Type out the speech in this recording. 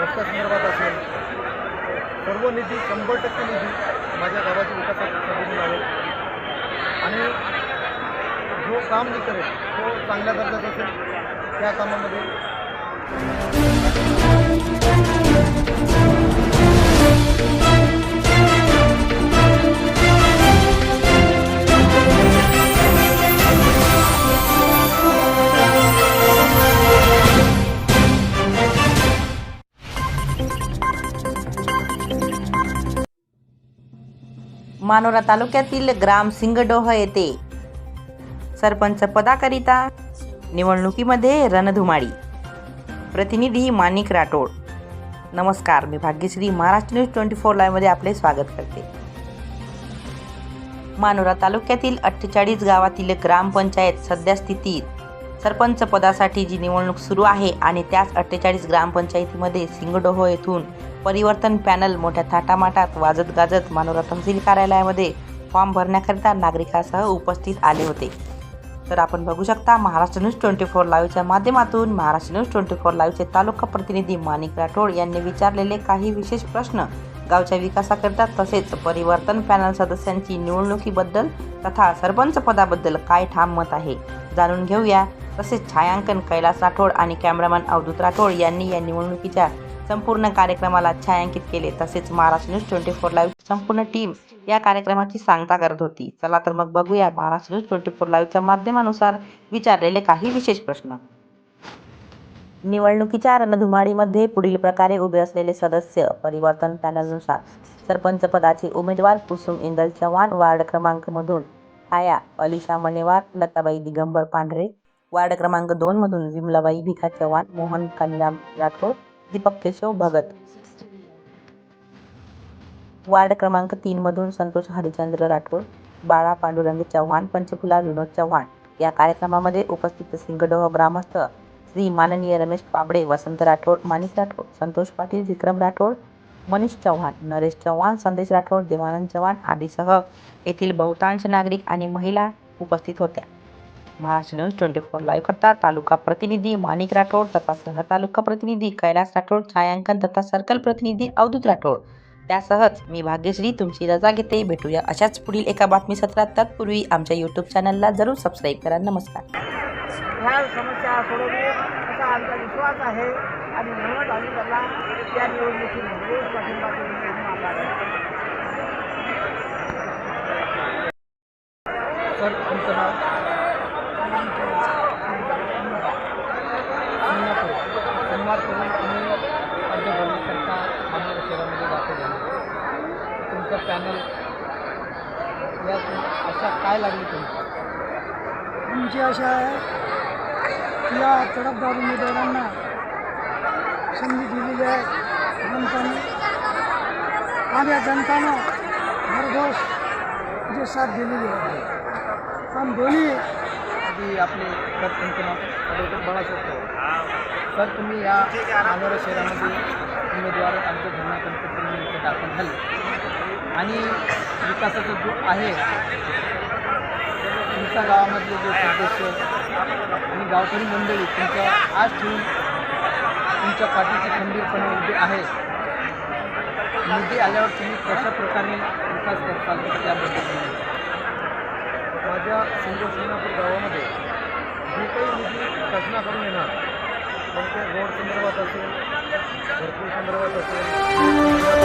रस्त्यासंदर्भात असेल, सर्व निधी 100% निधी माझ्या गावाच्या विकासासाठी लागेल आणि जो काम मी करेल तो चांगल्या दर्जाचा असेल. त्या कामामध्ये मानोरा तालुक्यातील ग्राम सिंगडोह येथे सरपंच पदाकरिता निवडणुकीमध्ये रणधुमाळी. प्रतिनिधी माणिक राठोड. नमस्कार, मी भाग्यश्री महाराष्ट्र न्यूज 24 लाईव्हमध्ये आपले स्वागत करते. मानोरा तालुक्यातील 48 गावातील ग्रामपंचायत सध्या स्थितीत सरपंच पदासाठी जी निवडणूक सुरू आहे आणि त्याच 48 ग्रामपंचायतीमध्ये सिंगडोह येथून परिवर्तन पॅनल मोठ्या थाटामाटात वाजत गाजत मानोरा तहसील कार्यालयामध्ये फॉर्म भरण्याकरिता नागरिकांसह उपस्थित आले होते. तर आपण बघू शकता महाराष्ट्र न्यूज 24 लाईव्हच्या माध्यमातून महाराष्ट्र न्यूज 24 लाईव्हचे तालुका प्रतिनिधी माणिक राठोड यांनी विचारलेले काही विशेष प्रश्न गावच्या विकासाकरिता तसेच परिवर्तन पॅनल सदस्यांची निवडणुकीबद्दल तथा सरपंच पदाबद्दल काय ठाम मत आहे जाणून घेऊया. तसेच छायांकन कैलास राठोड आणि कॅमेरामॅन अवधूत राठोड यांनी या निवडणुकीच्या संपूर्ण कार्यक्रमाला छायांकित केले. तसेच महाराष्ट्र न्यूज 24 लाईव्ह संपूर्ण टीम या कार्यक्रमाची सांगता करत होती. चला तर मग बघूया महाराष्ट्र न्यूज 24 लाईव्हच्या माध्यमानुसार विचारलेले काही विशेष प्रश्न. निवडणुकीच्या रणधुमाळीमध्ये पुढील प्रकारे उभे असलेले सदस्य परिवर्तन पॅनलनुसार सरपंच पदाचे उमेदवार कुसुम इंदल चव्हाण वार्ड क्रमांक मधून आया अलिशा मनेवार, लताबाई दिगंबर पांढरे, वार्ड क्रमांक 2 मधून विमलाबाई भिका चव्हाण, मोहन कानीराम राठोड, दीपक केशव भगत, वार्ड क्रमांक 3 मधून संतोष हरिचंद्र राठोड, बाळा पांडुरंग चव्हाण, पंचफुला विनोद चव्हाण. या कार्यक्रमामध्ये उपस्थित सिंगडोह ग्रामस्थ श्री माननीय रमेश पाबडे, वसंत राठोड, माणिक राठोड, संतोष पाटील, विक्रम राठोड, मनीष चव्हाण, नरेश चव्हाण, संदेश राठोड, देवानंद चव्हाण आदीसह येथील बहुतांश नागरिक आणि महिला उपस्थित होत्या. महाराष्ट्र न्यूज 24 लाईव्ह करता तालुका प्रतिनिधी माणिक राठोड तथा सह तालुका प्रतिनिधी कैलास राठोड, छायांकन तथा सर्कल प्रतिनिधी अवधूत राठोड. त्यासहच मी भाग्यश्री तुमची रजा घेते. भेटूया अशाच पुढील एका बातमी सत्रात. तत्पूर्वी आमच्या यूट्यूब चॅनलला जरूर सबस्क्राईब करा. नमस्कार. ह्या समस्या सोडवतील असा आमचा विश्वास आहे आणि म्हणूनच आम्ही त्याला या निवडणुकीमध्ये पाठिंबा देऊन सर तुमचं नाव? संवाद करून तुम्ही अर्ज भरण्याकरता मानोरा शहरामध्ये दाखल झाले. तुमचं पॅनल यात आशा काय लागली तुमची आशा आहे की या तडफदार उमेदवारांना संधी दिलेली आहे जनताने आणि या जनतानं भरघोस जे साथ दिलेली आहे. पण दोन्ही आधी आपले सर तुमचं नाव डॉक्टर बाळासाहेब चव्हाण. सर तुम्ही या मानोरा शहरामध्ये उमेदवार अर्ज भरण्याकरता तुम्ही दाखल झाले आणि विकासाचा जो आहे तुमच्या गावामधले जे सदस्य आणि गावकरी मंडळी तुमच्या आज ठेवून तुमच्या पाठीची खंबीरपणे उभे आहे. निधी आल्यावर तुम्ही कशा प्रकारे विकास करताल त्याबद्दल. माझ्या सिंगोसेनापूर गावामध्ये जे काही निधी शासनाकडून येणार मग ते रोड संदर्भात असेल, घरकुल संदर्भात असेल,